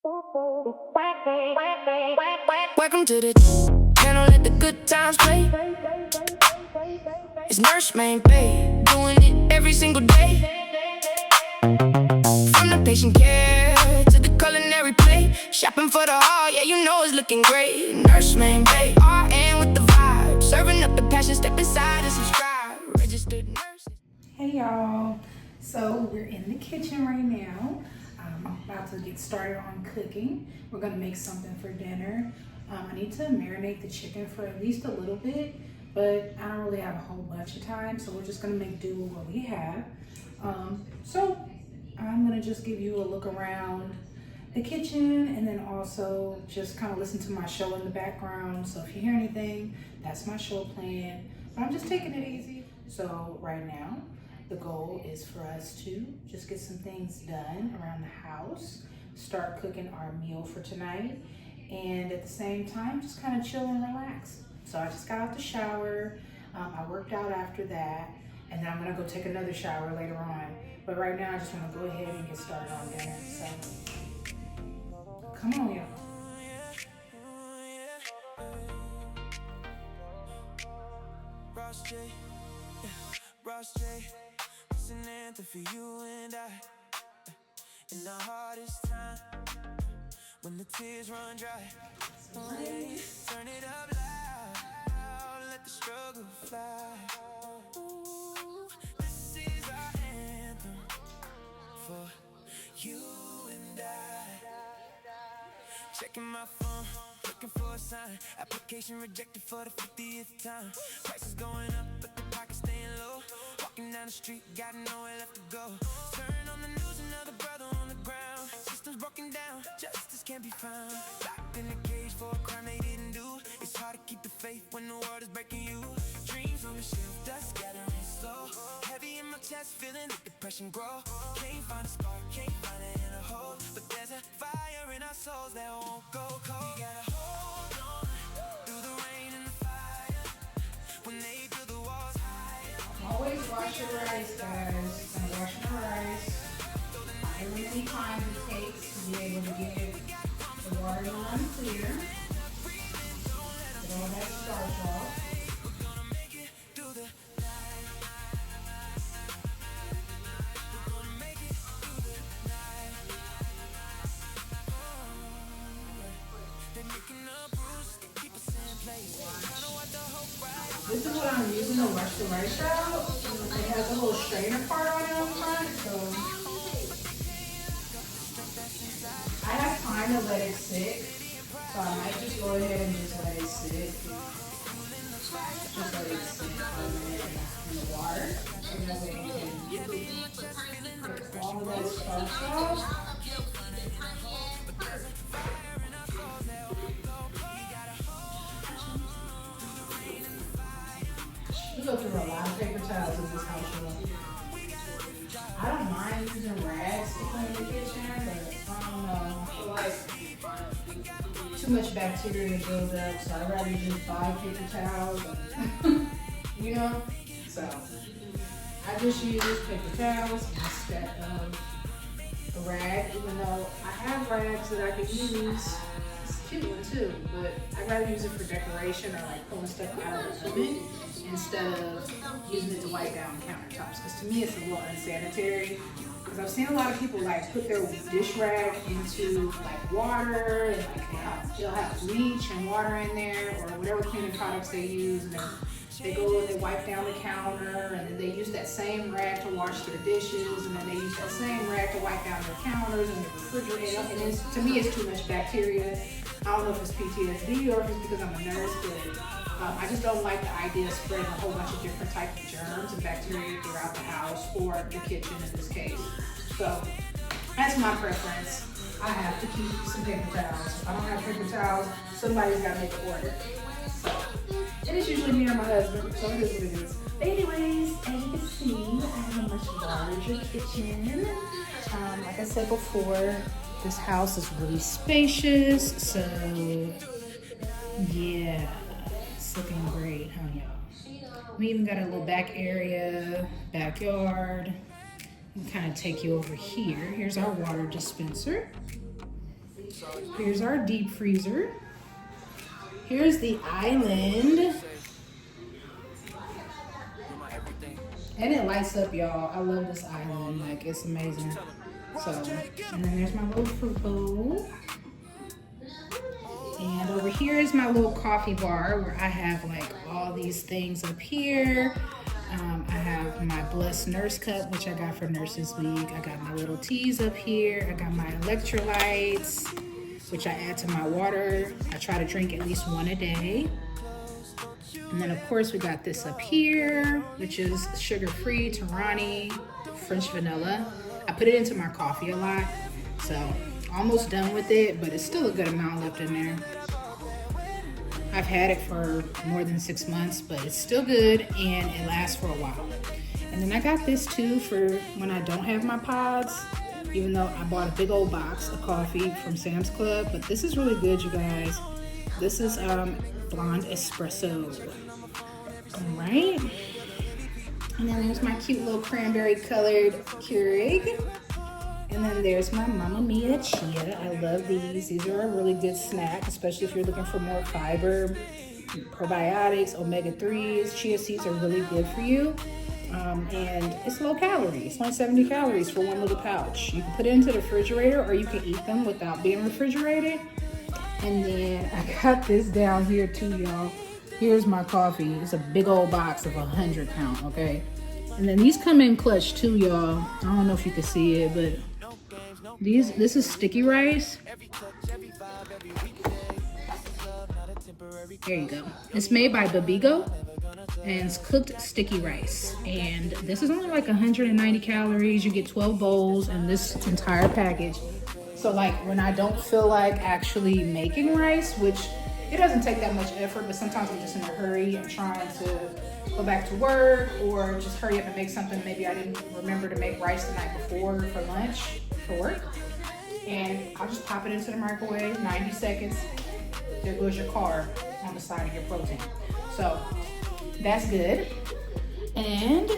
Welcome to the channel, let the good times play. It's Nurse Main Bay, doing it every single day. From the patient care to the culinary plate, shopping for the heart, yeah, you know it's looking great. Nurse Main Bay, RN with the vibe, serving up the passion, step inside and subscribe. Registered nurses. Hey y'all, so we're in the kitchen right now. I'm about to get started on cooking. We're gonna make something for dinner. I need to marinate the chicken for at least a little bit, but I don't really have a whole bunch of time, so we're just gonna make do with what we have. So I'm gonna just give you a look around the kitchen and then also just kind of listen to my show in the background. So if you hear anything, that's my show playing, but I'm just taking it easy. So right now, the goal is for us to just get some things done around the house, start cooking our meal for tonight, and at the same time, just kind of chill and relax. So I just got out the shower, I worked out after that, and then I'm gonna go take another shower later on. But right now, I just wanna go ahead and get started on dinner, so come on, y'all. Ross J, it's an anthem for you and I. In the hardest time, when the tears run dry, turn it up loud, let the struggle fly. Ooh, this is our anthem for you and I. Checking my phone, looking for a sign. Application rejected for the 50th time. Prices going up, but the pocket's staying low. Walking down the street, got nowhere left to go. Turn on the news, another brother on the ground. Systems broken down, justice can't be found. Locked in a cage for a crime they didn't do. It's hard to keep the faith when the world is breaking you. Dreams on the shelf, dust gathering slow. Heavy in my chest, feeling the depression grow. Can't find a spark, can't find it in a hole. But there's a fire in our souls that won't go cold. We gotta hold on through the rain and the fire. When they build the walls higher. Always wash your rice, guys. Gonna wash my rice. How many times it takes to be able to get the water to run clear. Get all that starch off. This is what I'm using to wash the rice out. It has a little strainer part on it on the front, so I have time to let it sit. So I might just go ahead and just let it sit. Just let it sit for a minute in the water. And that way it can get all of that starch off. We go through a lot of paper towels in this household. I don't mind using rags to clean the kitchen, but I don't know. I feel like too much bacteria builds up, so I'd rather just buy paper towels. You know? So I just use paper towels instead of a rag, even though I have rags that I could use. It's a cute one too, but I'd rather use it for decoration or like pulling stuff out of the oven instead of using it to wipe down countertops. Because to me, it's a little unsanitary. Because I've seen a lot of people like put their dish rag into like water, and like they'll have bleach and water in there or whatever cleaning products they use, and then they go and they wipe down the counter, and then they use that same rag to wash their dishes, and then they use that same rag to wipe down their counters and the refrigerator. And to me, it's too much bacteria. I don't know if it's PTSD or if it's because I'm a nurse, but I just don't like the idea of spreading a whole bunch of different types of germs and bacteria throughout the house or the kitchen in this case. So that's my preference. I have to keep some paper towels. If I don't have paper towels, somebody's got to make an order. So, and it's usually me or my husband, so it is what it is. But anyways, as you can see, I have a much larger kitchen. Like I said before, this house is really spacious, so yeah. It's looking great, huh, y'all? We even got a little back area, backyard. We can kind of take you over here. Here's our water dispenser. Here's our deep freezer. Here's the island. And it lights up, y'all. I love this island. Like, it's amazing. So, and then there's my little fruit bowl. And over here is my little coffee bar where I have like all these things up here. I have my Blessed Nurse cup, which I got for Nurses Week. I got my little teas up here. I got my electrolytes, which I add to my water. I try to drink at least one a day. And then of course we got this up here, which is sugar-free Tarani French vanilla. I put it into my coffee a lot, so almost done with it, but it's still a good amount left in there. I've had it for more than 6 months, but it's still good and it lasts for a while. And then I got this too for when I don't have my pods, even though I bought a big old box of coffee from Sam's Club, but this is really good, you guys. This is blonde espresso. All right. And then there's my cute little cranberry colored Keurig. And then there's my Mamma Mia Chia. I love these. These are a really good snack, especially if you're looking for more fiber, probiotics, omega-3s. Chia seeds are really good for you. And it's low calorie. It's only 70 calories for one little pouch. You can put it into the refrigerator or you can eat them without being refrigerated. And then I got this down here too, y'all. Here's my coffee. It's a big old box of 100 count, okay? And then these come in clutch too, y'all. I don't know if you can see it, but this is sticky rice. There you go. It's made by Babigo and it's cooked sticky rice. And this is only like 190 calories. You get 12 bowls in this entire package. So like when I don't feel like actually making rice, which it doesn't take that much effort, but sometimes I'm just in a hurry. I'm trying to go back to work or just hurry up and make something. Maybe I didn't remember to make rice the night before for lunch for work. And I'll just pop it into the microwave, 90 seconds. There goes your carb on the side of your protein. So that's good. And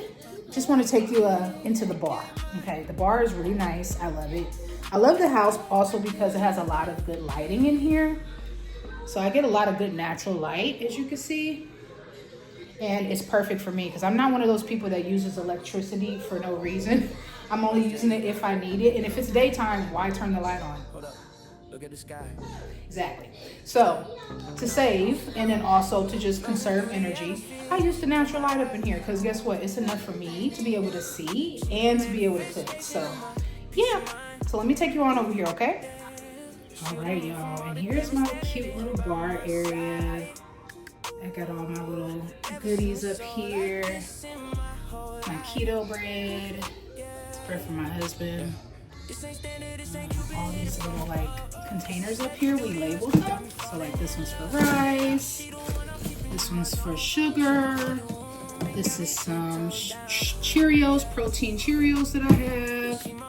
just want to take you into the bar. Okay, the bar is really nice. I love it. I love the house also because it has a lot of good lighting in here. So I get a lot of good natural light, as you can see. And it's perfect for me because I'm not one of those people that uses electricity for no reason. I'm only using it if I need it. And if it's daytime, why turn the light on? Hold up. Look at the sky. Exactly. So to save and then also to just conserve energy, I use the natural light up in here because guess what? It's enough for me to be able to see and to be able to cook. So yeah. So let me take you on over here, okay? All right, y'all. And here's my cute little bar area. I got all my little goodies up here. My keto bread. It's perfect for my husband. All these little like containers up here, we labeled them. So like this one's for rice. This one's for sugar. This is some Cheerios, protein Cheerios that I have.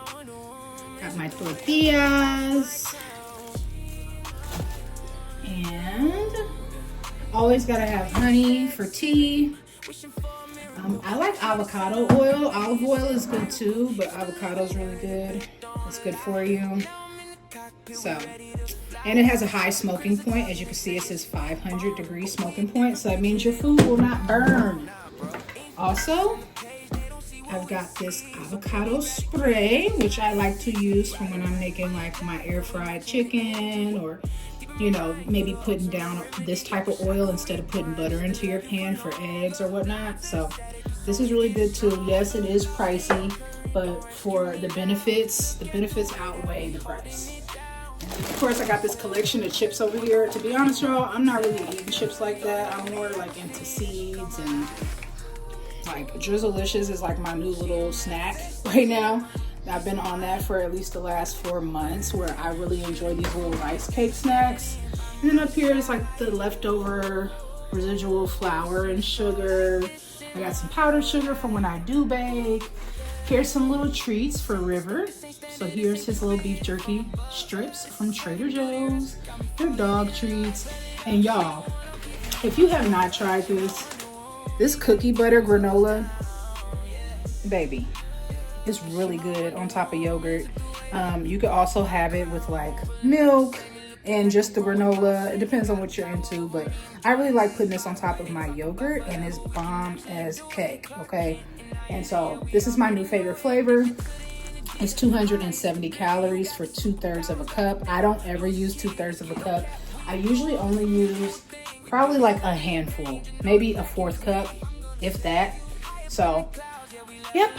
Got my tortillas. And always gotta have honey for tea. I like avocado oil. Olive oil is good too, but avocado is really good. It's good for you. So, and it has a high smoking point. As you can see, it says 500 degree smoking point. So that means your food will not burn. Also, I've got this avocado spray, which I like to use for when I'm making like my air fried chicken or, you know, maybe putting down this type of oil instead of putting butter into your pan for eggs or whatnot. So this is really good too. Yes, it is pricey, but for the benefits outweigh the price. Of course, I got this collection of chips over here. To be honest, y'all, I'm not really eating chips like that. I'm more like into seeds and like Drizzlicious is like my new little snack right now. I've been on that for at least the last 4 months where I really enjoy these little rice cake snacks. And then up here is like the leftover residual flour and sugar. I got some powdered sugar for when I do bake. Here's some little treats for River. So here's his little beef jerky strips from Trader Joe's. They're dog treats. And y'all, if you have not tried this cookie butter granola, baby, it's really good on top of yogurt. You could also have it with like milk and just the granola. It depends on what you're into, but I really like putting this on top of my yogurt, and it's bomb as heck, okay? And so this is my new favorite flavor. It's 270 calories for 2/3 of a cup. I don't ever use 2/3 of a cup. I usually only use probably like a handful, maybe a 1/4 cup, if that. So, yep,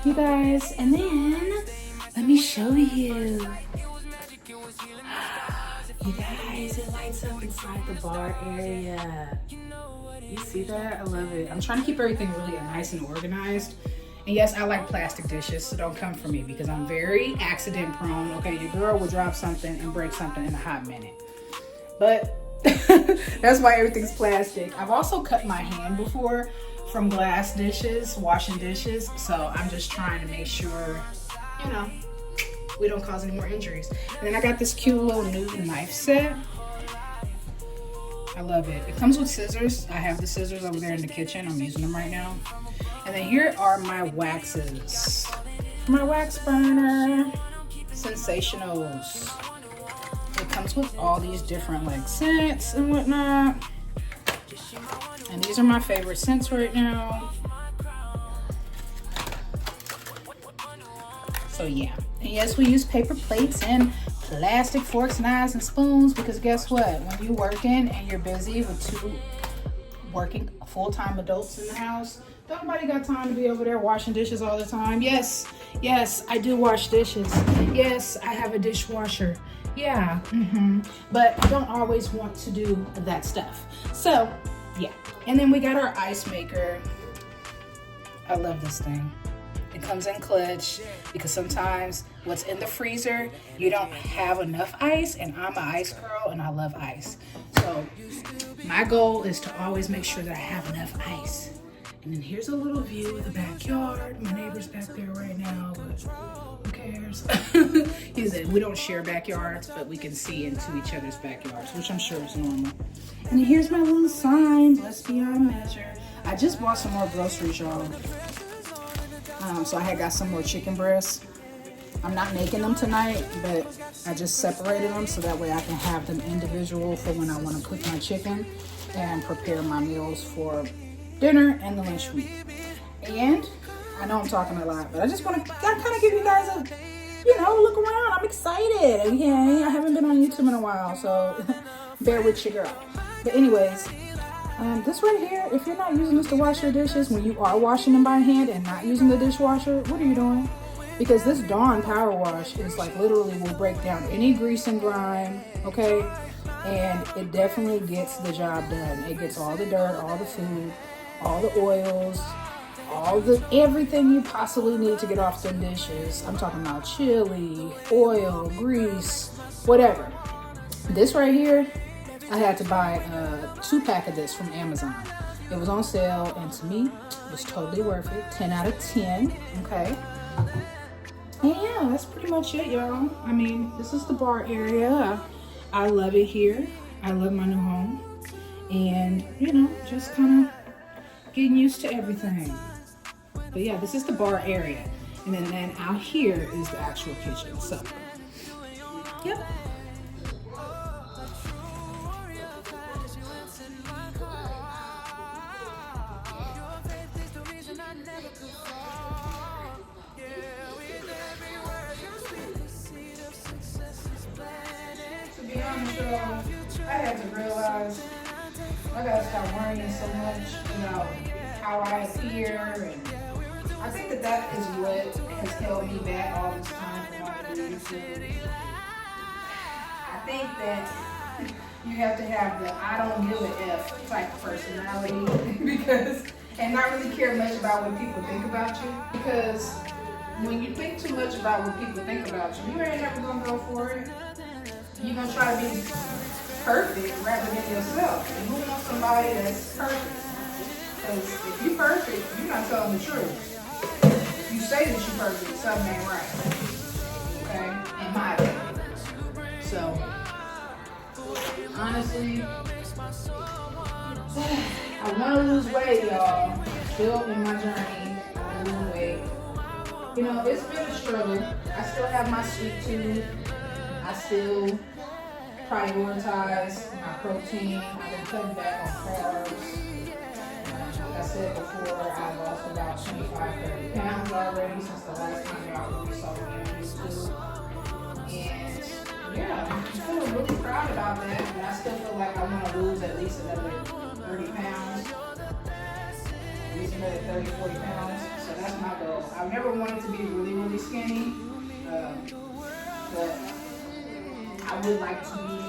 you guys. And then let me show you. You guys, it lights up inside the bar area. You see that? I love it. I'm trying to keep everything really nice and organized. And yes, I like plastic dishes, so don't come for me because I'm very accident prone. Okay, your girl will drop something and break something in a hot minute. But that's why everything's plastic. I've also cut my hand before from glass dishes, washing dishes. So I'm just trying to make sure, you know, we don't cause any more injuries. And then I got this cute little new knife set. I love it. It comes with scissors. I have the scissors over there in the kitchen. I'm using them right now. And then here are my waxes. My wax burner. Sensationals. It comes with all these different like scents and whatnot. And these are my favorite scents right now. So yeah. And yes, we use paper plates and plastic forks, knives, and spoons because guess what? When you're working and you're busy with 2 working full-time adults in the house, nobody got time to be over there washing dishes all the time. Yes, I do wash dishes. Yes, I have a dishwasher. Yeah, but I don't always want to do that stuff. So, yeah. And then we got our ice maker. I love this thing. It comes in clutch because sometimes what's in the freezer, you don't have enough ice, and I'm an ice girl and I love ice. So my goal is to always make sure that I have enough ice. And then here's a little view of the backyard. My neighbor's back there right now, but who cares? He said we don't share backyards, but we can see into each other's backyards, which I'm sure is normal. And then here's my little sign, blessed beyond measure. I just bought some more groceries, y'all. So I had got some more chicken breasts. I'm not making them tonight, but I just separated them so that way I can have them individual for when I want to cook my chicken and prepare my meals for dinner and the lunch week. And I know I'm talking a lot, but I just want to kind of give you guys a, look around. I'm excited. Okay, I haven't been on YouTube in a while, so bear with your girl. But anyways, this right here, if you're not using this to wash your dishes, when you are washing them by hand and not using the dishwasher, what are you doing? Because this Dawn Power Wash is like literally will break down any grease and grime, okay? And it definitely gets the job done. It gets all the dirt, all the food, all the oils, everything you possibly need to get off the dishes. I'm talking about chili, oil, grease, whatever. This right here, I had to buy a 2-pack of this from Amazon. It was on sale, and to me, it was totally worth it. 10 out of 10, okay? And yeah, that's pretty much it, y'all. I mean, this is the bar area. I love it here. I love my new home. And, just kind of getting used to everything. But yeah, this is the bar area. And then out here is the actual kitchen. So, yep. To be honest, y'all, I had to realize I gotta stop worrying so much about how I appear, and I think that is what has held me back all this time from wanting to do YouTube. I think that you have to have the I don't give a F type of personality and not really care much about what people think about you, because when you think too much about what people think about you, you ain't never gonna go for it. You're gonna try to be perfect rather than yourself. And you want somebody that's perfect. Because if you're perfect, you're not telling the truth. If you say that you're perfect, something ain't right. Okay? In my opinion. So, honestly, I want to lose weight, y'all. Still in my journey. I want to lose weight. You know, it's been a struggle. I still have my sweet tooth. I still prioritize my protein. I've been cutting back on carbs. Like I said before, I've lost about 25, 30 pounds already since the last time y'all really saw me on YouTube. And yeah, I'm feeling really proud about that. But I still feel like I want to lose at least another 30 pounds. At least another 30, 40 pounds. So that's my goal. I've never wanted to be really, really skinny. But I would like to be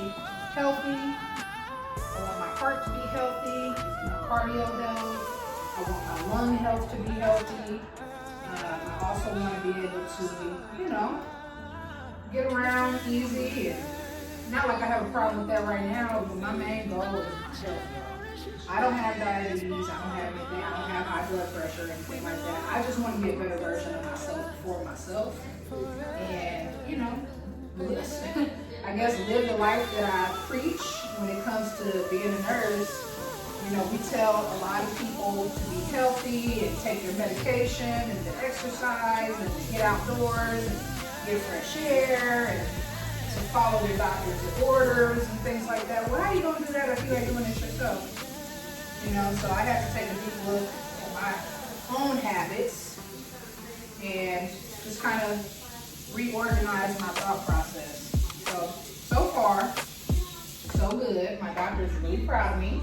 healthy. I want my heart to be healthy, my cardio health. I want my lung health to be healthy. I also want to be able to, you know, get around easy. And not like I have a problem with that right now, but my main goal is my health. I don't have diabetes, I don't have anything, I don't have high blood pressure or anything like that. I just want to be a better version of myself for myself. And, you know, I guess live the life that I preach when it comes to being a nurse. You know, we tell a lot of people to be healthy and take their medication and to exercise and to get outdoors and get fresh air and to follow their doctor's orders and things like that. Well, how are you going to do that if you ain't doing it yourself? You know, so I had to take a deep look at my own habits and just kind of reorganize my thought process. So far, so good. My doctor's really proud of me.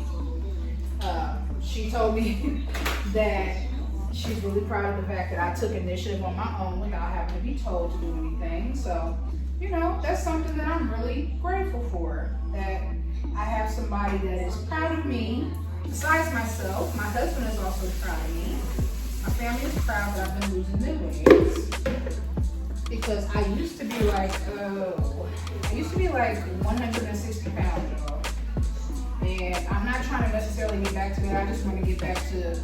She told me that she's really proud of the fact that I took initiative on my own without having to be told to do anything. So, you know, that's something that I'm really grateful for. That I have somebody that is proud of me. Besides myself, my husband is also proud of me. My family is proud that I've been losing weight. Because I used to be like 160 pounds, y'all. And I'm not trying to necessarily get back to that. I just want to get back to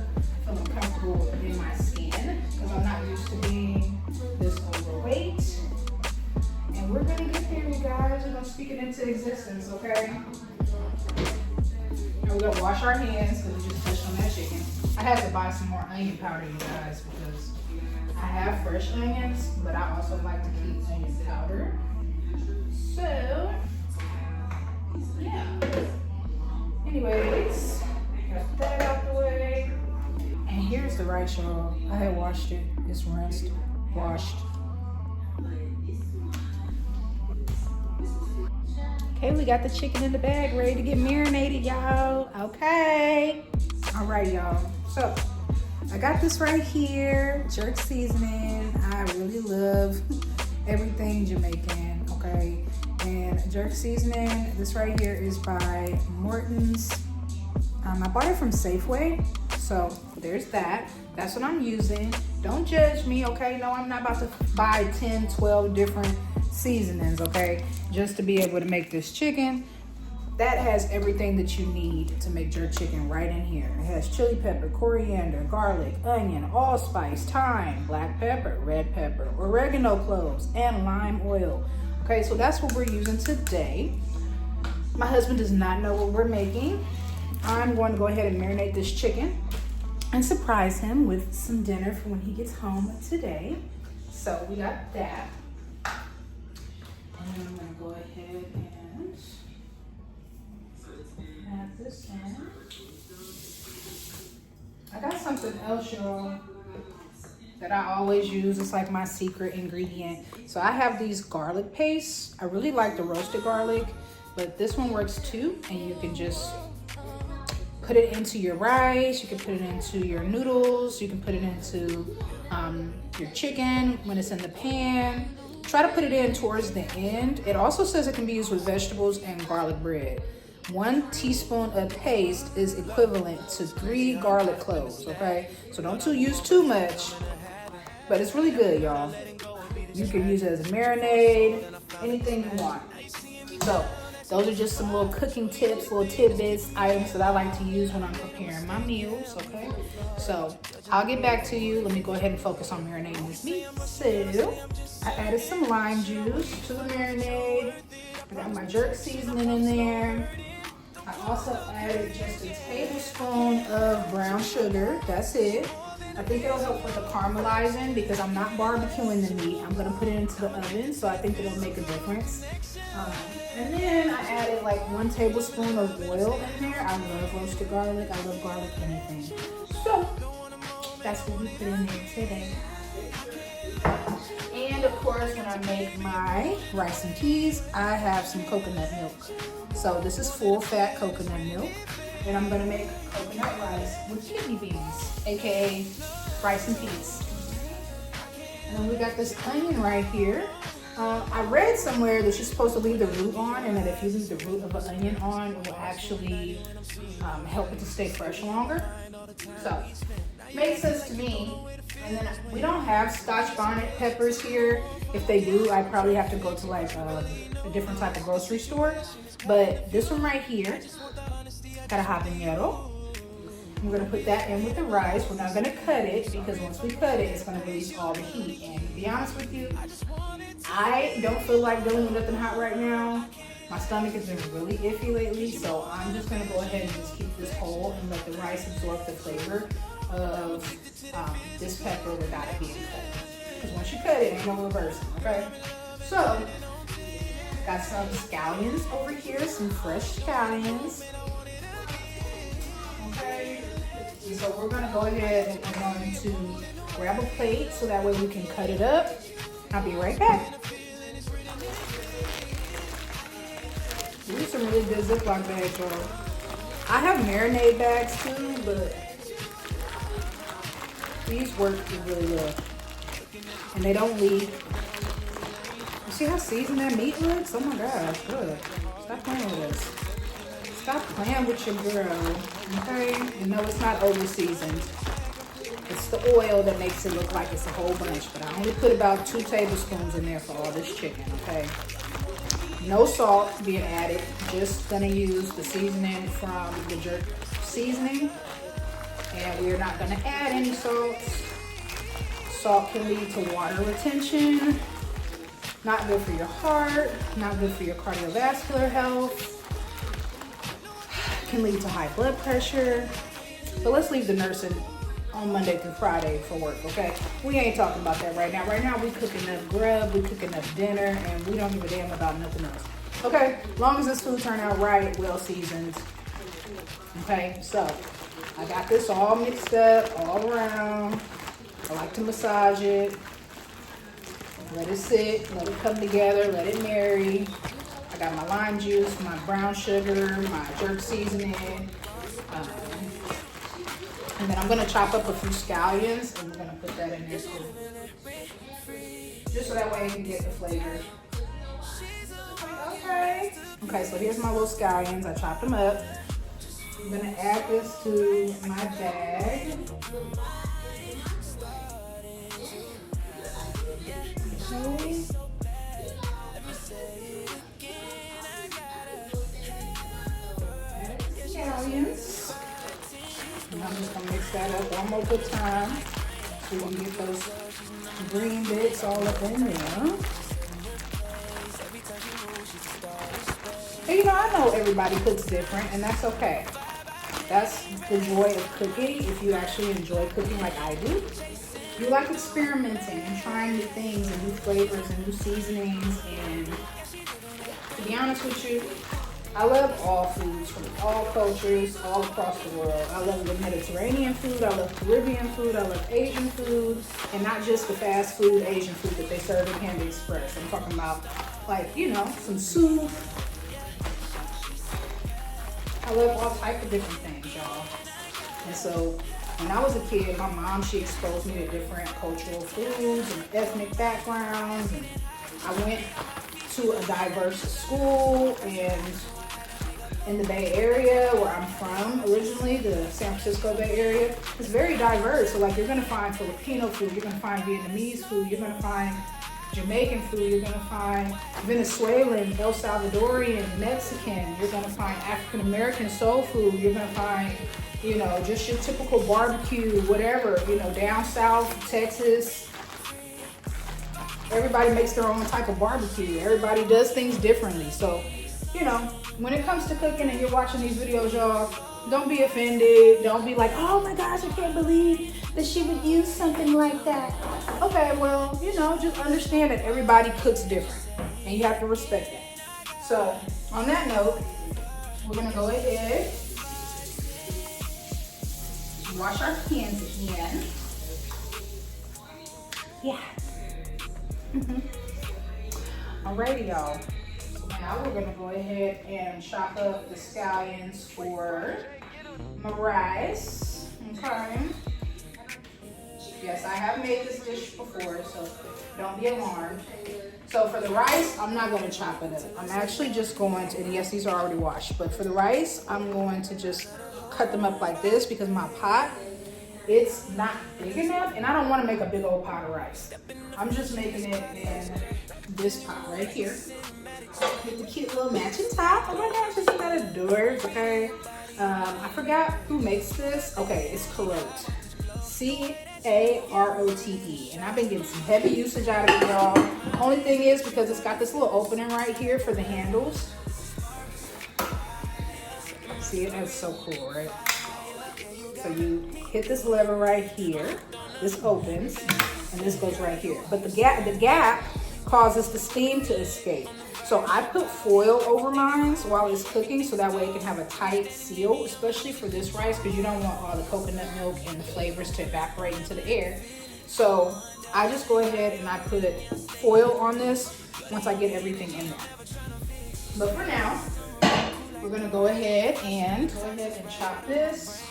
feeling comfortable in my skin. Because I'm not used to being this overweight. And we're going to get there, you guys. We're going to speak it into existence, okay? And we're going to wash our hands because we just touched on that chicken. I had to buy some more onion powder, you guys, because I have fresh onions, but I also like to keep onion powder. So, yeah. Anyways, got that out the way. And here's the rice, y'all. I had washed it. It's rinsed, washed. Okay, we got the chicken in the bag ready to get marinated, y'all. Okay. All right, y'all. So, I got this right here, jerk seasoning. I really love everything Jamaican, okay? And jerk seasoning, this right here is by Morton's. I bought it from Safeway, so there's that. That's what I'm using. Don't judge me, okay? No, I'm not about to buy 10, 12 different seasonings, okay? Just to be able to make this chicken. That has everything that you need to make jerk chicken right in here. It has chili pepper, coriander, garlic, onion, allspice, thyme, black pepper, red pepper, oregano cloves, and lime oil. Okay, so that's what we're using today. My husband does not know what we're making. I'm going to go ahead and marinate this chicken and surprise him with some dinner for when he gets home today. So we got that. And then I'm going to go ahead and add this in. I got something else, y'all, that I always use. It's like my secret ingredient. So I have these garlic pastes. I really like the roasted garlic, but this one works too. And you can just put it into your rice. You can put it into your noodles. You can put it into your chicken when it's in the pan. Try to put it in towards the end. It also says it can be used with vegetables and garlic bread. 1 teaspoon of paste is equivalent to 3 garlic cloves, okay? So don't use too much, but it's really good, y'all. You can use it as a marinade, anything you want. So those are just some little cooking tips, little tidbits, items that I like to use when I'm preparing my meals, okay? So I'll get back to you. Let me go ahead and focus on marinating this meat. So I added some lime juice to the marinade. I got my jerk seasoning in there. I also added just a tablespoon of brown sugar. That's it. I think it'll help with the caramelizing because I'm not barbecuing the meat. I'm gonna put it into the oven, so I think it'll make a difference. And then I added like 1 tablespoon of oil in there. I love roasted garlic. I love garlic anything. So that's what we put in there today. And of course, when I make my rice and peas, I have some coconut milk. So this is full fat coconut milk. And I'm gonna make coconut rice with kidney beans, AKA rice and peas. And then we got this onion right here. I read somewhere that you're supposed to leave the root on, and that if you leave the root of an onion on, it will actually help it to stay fresh longer. So, makes sense to me. And then we don't have Scotch bonnet peppers here. If they do, I probably have to go to like a different type of grocery store. But this one right here, got a habanero. I'm gonna put that in with the rice. We're not gonna cut it because once we cut it, it's gonna release all the heat. And to be honest with you, I don't feel like doing nothing hot right now. My stomach has been really iffy lately, so I'm just gonna go ahead and just keep this whole and let the rice absorb the flavor of this pepper without it being cut. Because once you cut it, ain't no reversing, okay? So, got some scallions over here, some fresh scallions. Okay, so we're gonna go ahead and we're going to grab a plate so that way we can cut it up. I'll be right back. These are some really good Ziploc bags, y'all. I have marinade bags too, but these work really well. And they don't leak. You see how seasoned that meat looks? Oh my gosh, look. Stop playing with us. Stop playing with your girl, okay? You know it's not over seasoned. It's the oil that makes it look like it's a whole bunch, but I only put about 2 tablespoons in there for all this chicken, okay? No salt being added, just gonna use the seasoning from the jerk seasoning, and we're not gonna add any salt. Salt can lead to water retention, not good for your heart, not good for your cardiovascular health, can lead to high blood pressure. But let's leave the nursing on Monday through Friday for work, okay? We ain't talking about that right now. Right now we cooking up grub, we cooking up dinner, and we don't give a damn about nothing else. Okay, as long as this food turn out right, well seasoned. Okay, so I got this all mixed up, all around. I like to massage it. Let it sit, let it come together, let it marry. I got my lime juice, my brown sugar, my jerk seasoning. And then I'm gonna chop up a few scallions and we're gonna put that in there too. Just so that way you can get the flavor. Okay. Okay, so here's my little scallions. I chopped them up. I'm gonna add this to my bag. Okay. Add scallions. And I'm just gonna mix that up one more good time so we can get those green bits all up in there. And you know, I know everybody cooks different, and that's okay. That's the joy of cooking. If you actually enjoy cooking like I do, you like experimenting and trying new things and new flavors and new seasonings. And to be honest with you, I love all foods from all cultures, all across the world. I love the Mediterranean food, I love Caribbean food, I love Asian food, and not just the fast food Asian food that they serve in Panda Express. I'm talking about, like, you know, some soup. I love all types of different things, y'all. And so, when I was a kid, my mom, she exposed me to different cultural foods and ethnic backgrounds, and I went to a diverse school, and in the Bay Area, where I'm from originally, the San Francisco Bay Area, it's very diverse. So like, you're gonna find Filipino food, you're gonna find Vietnamese food, you're gonna find Jamaican food, you're gonna find Venezuelan, El Salvadorian, Mexican, you're gonna find African American soul food, you're gonna find, you know, just your typical barbecue, whatever, you know, down south, Texas. Everybody makes their own type of barbecue. Everybody does things differently. So, you know, when it comes to cooking and you're watching these videos, y'all, don't be offended. Don't be like, oh my gosh, I can't believe that she would use something like that. Okay, well, you know, just understand that everybody cooks different and you have to respect that. So on that note, we're gonna go ahead and wash our hands again. Yeah. Alrighty, y'all. So now we're gonna go ahead and chop up the scallions for my rice. Okay. Yes, I have made this dish before, so don't be alarmed. So for the rice, I'm not gonna chop it up. I'm actually just going to, and yes, these are already washed, but for the rice, I'm going to just cut them up like this because my pot, it's not big enough, and I don't want to make a big old pot of rice. I'm just making it in this pot right here with the cute little matching top. Oh my gosh, isn't that adorable? Okay. I forgot who makes this. Okay, it's Carote. C-A-R-O-T-E. And I've been getting some heavy usage out of it, y'all. Only thing is because it's got this little opening right here for the handles. See, that's so cool, right? So you hit this lever right here. This opens, and this goes right here. But the gap causes the steam to escape. So I put foil over mine while it's cooking so that way it can have a tight seal, especially for this rice because you don't want all the coconut milk and the flavors to evaporate into the air. So I just go ahead and I put foil on this once I get everything in there. But for now, we're gonna go ahead and chop this.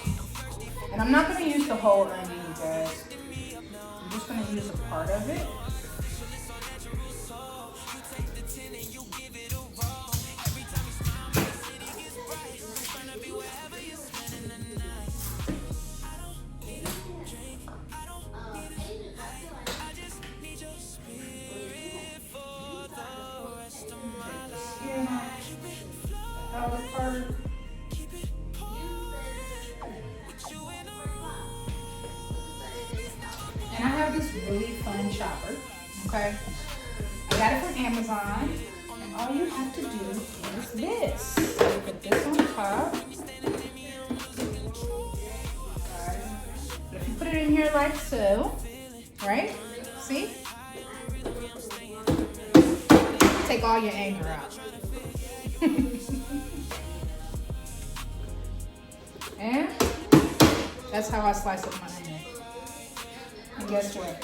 And I'm not gonna use the whole onion, you guys. I'm just gonna use a part of it. And I have this really fun chopper, okay? I got it from Amazon, and all you have to do is this. You put this on top. Right. If you put it in here like so, right? See? Take all your anger out. And that's how I slice up my onion. And guess what?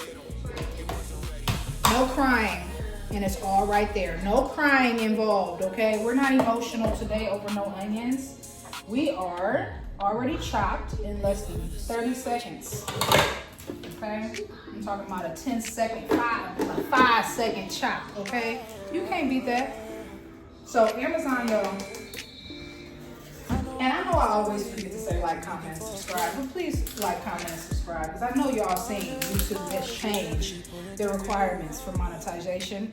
No crying. And it's all right there. No crying involved, okay? We're not emotional today over no onions. We are already chopped in less than 30 seconds. Okay? I'm talking about a 10-second, a 5-second chop, okay? You can't beat that. So Amazon, y'all. And I know I always forget to say like, comment, and subscribe, but please like, comment, and subscribe because I know y'all seen YouTube has changed the requirements for monetization.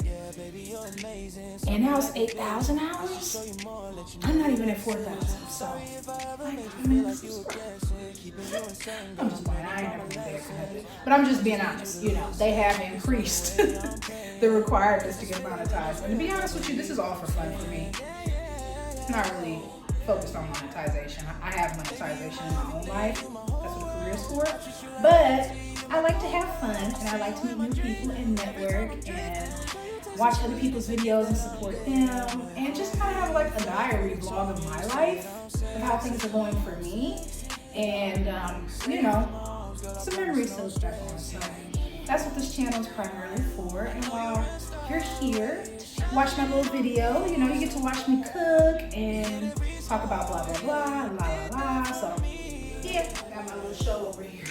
And now it's 8,000 hours. I'm not even at 4,000, so like, comment, and subscribe. I'm just playing. I ain't never been there connected, but I'm just being honest. You know, they have increased the requirements to get monetized. And to be honest with you, this is all for fun for me. It's not really focused on monetization. I have monetization in my own life. That's what a career is for. But I like to have fun and I like to meet new people and network and watch other people's videos and support them and just kind of have like a diary vlog of my life of how things are going for me and you know, some memories to look back on. So that's what this channel is primarily for. And while you're here to watch my little video, you know, you get to watch me cook and talk about blah, blah, blah, and la, la, la. So, yeah, I got my little show over here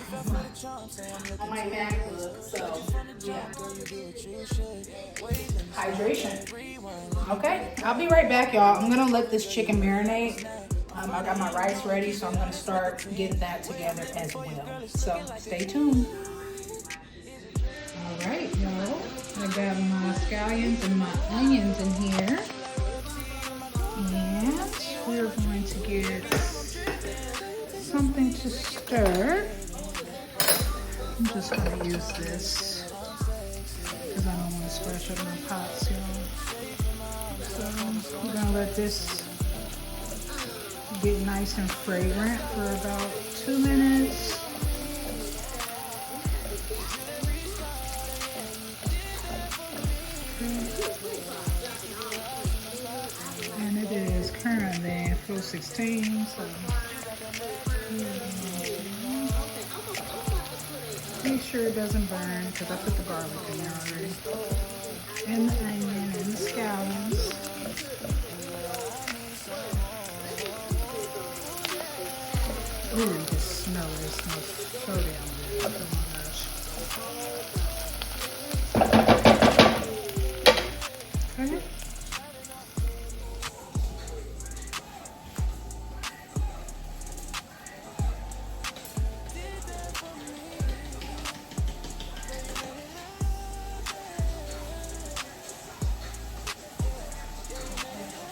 on my MacBook. So, yeah. Hydration. Okay, I'll be right back, y'all. I'm going to let this chicken marinate. I got my rice ready, so I'm going to start getting that together as well. So, stay tuned. All right, y'all. I got my scallions and my onions in here. And we're going to get something to stir. I'm just going to use this because I don't want to scratch up my pots, y'all. So we're gonna let this get nice and fragrant for about 2 minutes. And it is currently full 16, so make sure it doesn't burn because I put the garlic in there already. And the onion and the scallions. Ooh, the smell it smells so damn good. Oh my gosh. Okay.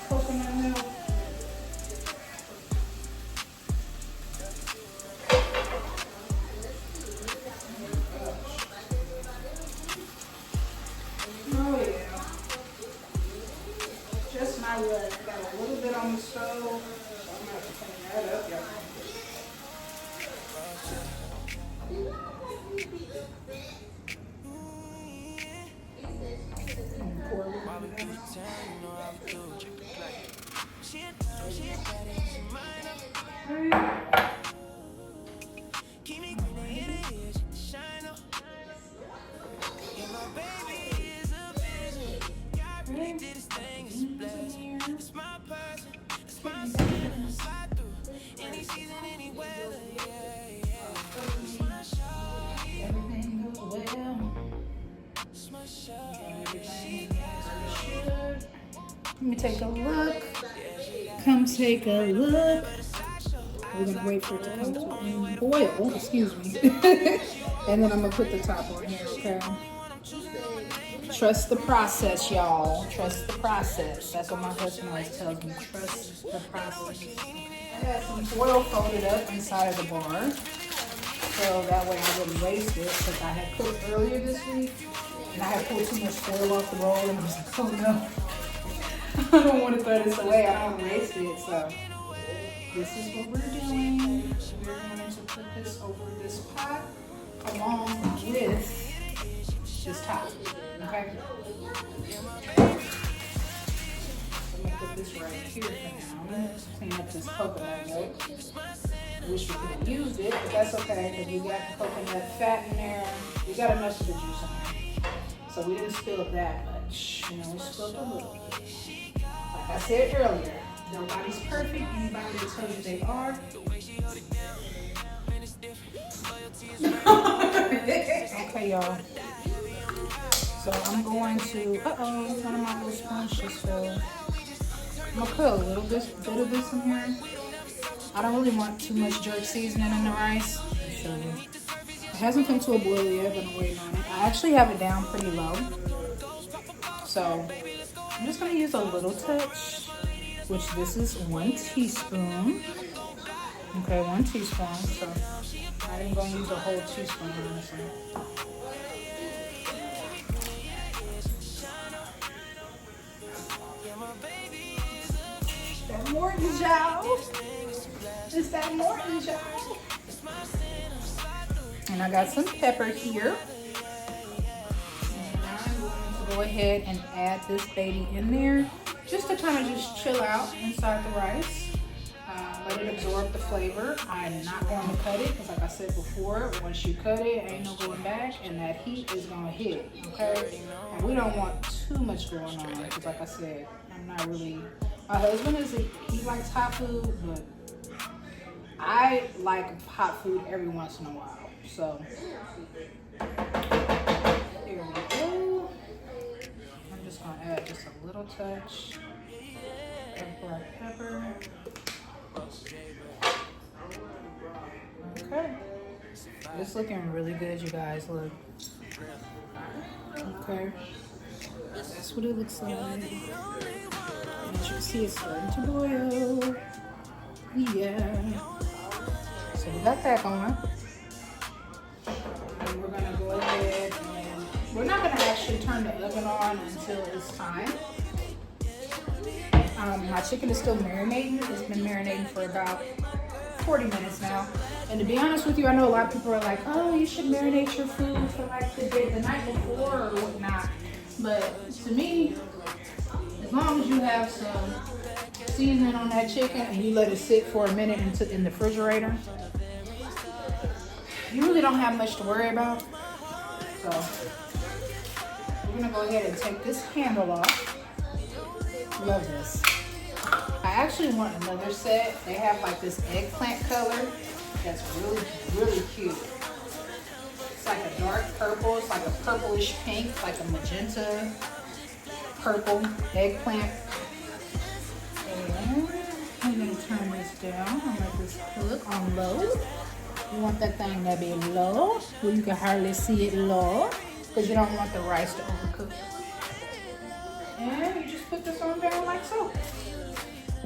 Coconut milk. Oh yeah. Just my leg. Got a little bit on the stove. So I'm gonna have to clean that up, y'all. Pour a little bit of that. Keep me grinning in the ears, shine up. Yeah, my baby is a vision. God really did his thing, it's a blessing. It's my person, it's my sin. Slide through any season, any weather, yeah, yeah. It's my show. Everything goes well. It's my show. Everything as it should. Let me take a look. Come take a look. We're gonna wait for it to come to a boil, excuse me. And then I'm gonna put the top on here, okay? Trust the process, y'all. Trust the process. That's what my husband always tells me. Trust the process. I got some foil folded up inside of the bar. So that way I wouldn't waste it because I had cooked earlier this week and I had pulled too much foil off the roll and I was like, oh no. I don't want to throw this away. I don't want to waste it. So this is what we're doing. We're going to put this over this pot along with this top. Okay? So I'm going to put this right here for now. I'm going to clean up this coconut milk. I wish we could have used it, but that's okay because we got the coconut fat in there. We got enough of the juice in there. So we didn't spill that much. You know, we spilled a little. Like I said earlier, nobody's perfect. Anybody that tells you they are. Okay, y'all. So I'm going to, one of my little spoons just fell. I'm gonna put a little bit of this in here. I don't really want too much jerk seasoning in the rice. It hasn't come to a boil yet, but I'm waiting on it. I actually have it down pretty low. So I'm just gonna use a little touch, which this is 1 teaspoon. Okay, 1 teaspoon. So I ain't gonna use a whole teaspoon honestly. That Morton job. It's that Morton job. And I got some pepper here. And I'm going to go ahead and add this baby in there just to kind of just chill out inside the rice. Let it absorb the flavor. I'm not going to cut it because like I said before, once you cut it, ain't no going back and that heat is going to hit, okay? And we don't want too much going on because like I said, I'm not really, my husband he likes hot food, but I like hot food every once in a while. So, here we go. I'm just going to add just a little touch of black pepper. Okay. It's looking really good, you guys. Look. Okay. That's what it looks like. And as you can see, it's starting to boil. Yeah. So we got that going. And we're going to go ahead and we're not going to actually turn the oven on until it's time. My chicken is still marinating. It's been marinating for about 40 minutes now. And to be honest with you, I know a lot of people are like, oh, you should marinate your food for like the night before or whatnot. But to me, as long as you have some seasoning on that chicken and you let it sit for a minute in the refrigerator, you really don't have much to worry about. So we're gonna go ahead and take this handle off. Love this. I actually want another set. They have like this eggplant color that's really, really cute. It's like a dark purple. It's like a purplish pink, like a magenta purple eggplant. And I'm gonna turn this down and let this cook on low. You want that thing to be low, where you can hardly see it low, because you don't want the rice to overcook. And you just put this on down like so.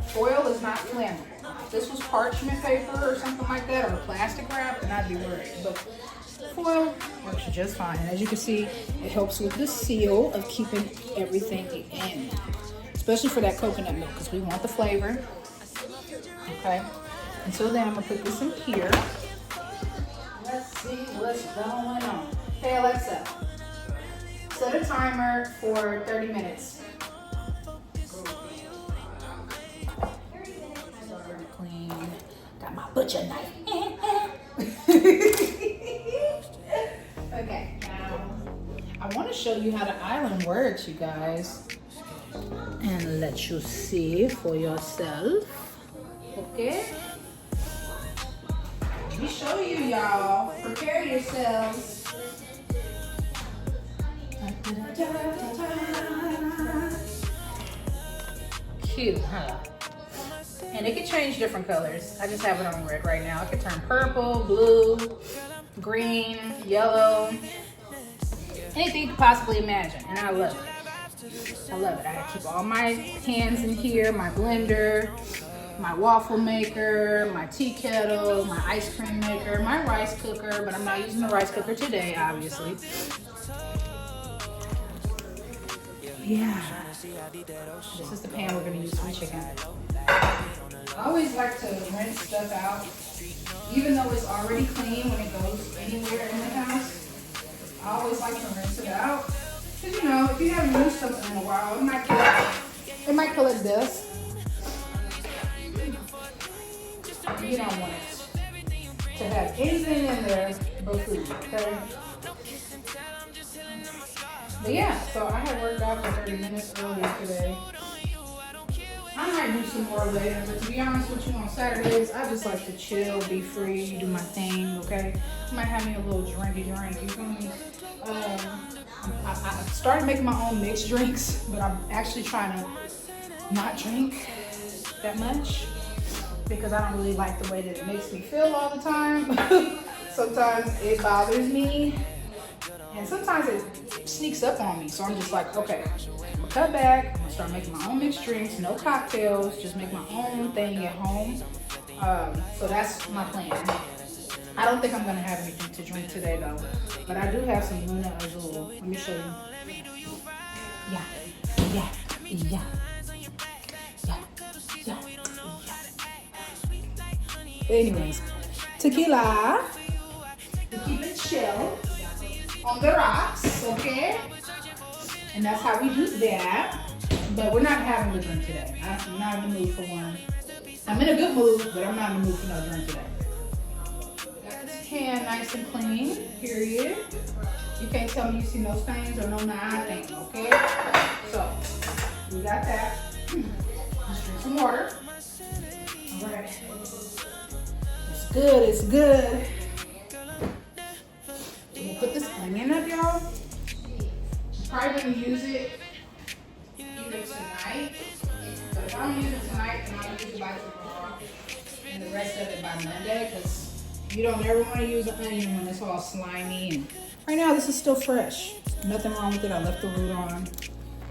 Foil is not flammable. If this was parchment paper or something like that, or plastic wrap, then I'd be worried. But foil works just fine. And as you can see, it helps with the seal of keeping everything in, especially for that coconut milk, because we want the flavor. Okay. Until then, I'm gonna put this in here. Let's see what's going on. Hey Alexa, set a timer for 30 minutes. Clean. Got my butcher knife. Okay, now I want to show you how the island works, you guys, and let you see for yourself. Okay. Let me show you, y'all. Prepare yourselves. Cute, huh? And it can change different colors. I just have it on red right now. It can turn purple, blue, green, yellow, anything you could possibly imagine. And I love it. I love it. I keep all my pans in here, my blender, my waffle maker, my tea kettle, my ice cream maker, my rice cooker, but I'm not using the rice cooker today, obviously. Yeah. This is the pan we're gonna use for the chicken. I always like to rinse stuff out, even though it's already clean when it goes anywhere in the house. I always like to rinse it out. Because you know, if you haven't used something in a while, it might collect dust. You don't want it to have anything in there but food, okay? But yeah, so I had worked out for 30 minutes earlier today. I might do some more later, but to be honest with you, on Saturdays, I just like to chill, be free, do my thing, okay? I might have me a little drinky drink, you feel me? I started making my own mixed drinks, but I'm actually trying to not drink that much, because I don't really like the way that it makes me feel all the time. Sometimes it bothers me, and sometimes it sneaks up on me. So I'm just like, okay, I'm gonna cut back. I'm gonna start making my own mixed drinks, no cocktails, just make my own thing at home. So that's my plan. I don't think I'm gonna have anything to drink today though, but I do have some Luna Azul. Let me show you. Yeah. But anyways, tequila to keep it chill on the rocks, okay? And that's how we do that. But we're not having a drink today. I'm not in the mood for one. I'm in a good mood, but I'm not in the mood for no drink today. Got this can nice and clean, period. You can't tell me you see no stains or no nothing, okay? So, we got that. Let's drink some water. All right. Good, it's good. We'll put this onion up, y'all. I'm probably gonna use it either tonight, but if I don't use it tonight, then I'll use it by tomorrow and the rest of it by Monday, because you don't ever want to use an onion when it's all slimy. And right now, this is still fresh. Nothing wrong with it. I left the root on,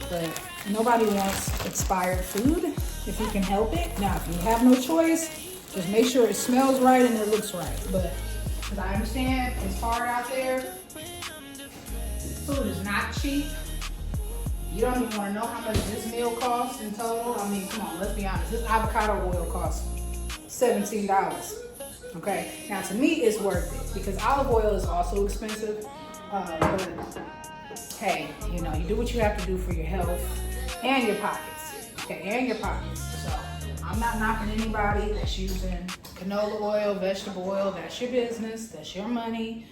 but nobody wants expired food if you can help it. Now, if you have no choice, just make sure it smells right and it looks right. But, because I understand it's hard out there. Food is not cheap. You don't even want to know how much this meal costs in total. I mean, come on, let's be honest. This avocado oil costs $17. Okay, now to me it's worth it because olive oil is also expensive. But hey, you know, you do what you have to do for your health and your pockets. Okay, and your pockets. So I'm not knocking anybody that's using canola oil, vegetable oil. That's your business. That's your money.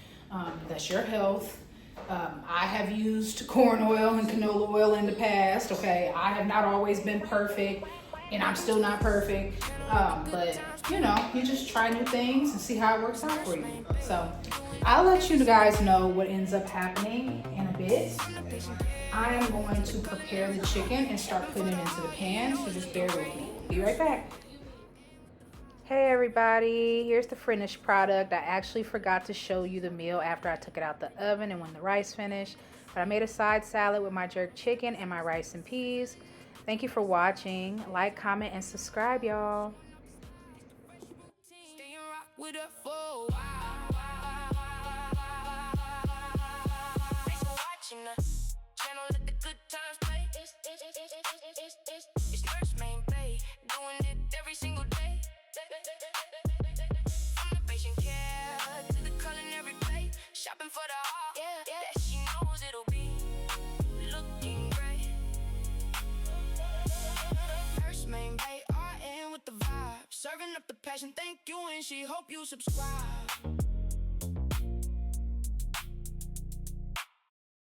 That's your health. I have used corn oil and canola oil in the past. Okay, I have not always been perfect, and I'm still not perfect. But you know, you just try new things and see how it works out for you. So I'll let you guys know what ends up happening in a bit. I am going to prepare the chicken and start putting it into the pan, so just bear with me. Be right back. Hey everybody, here's the finished product. I actually forgot to show you the meal after I took it out the oven and when the rice finished. But I made a side salad with my jerk chicken and my rice and peas. Thank you for watching. Like, comment, and subscribe, y'all. Shopping for the heart, that she knows it'll be looking great. First main bait, RN with the vibe, serving up the passion. Thank you, and she hope you subscribe.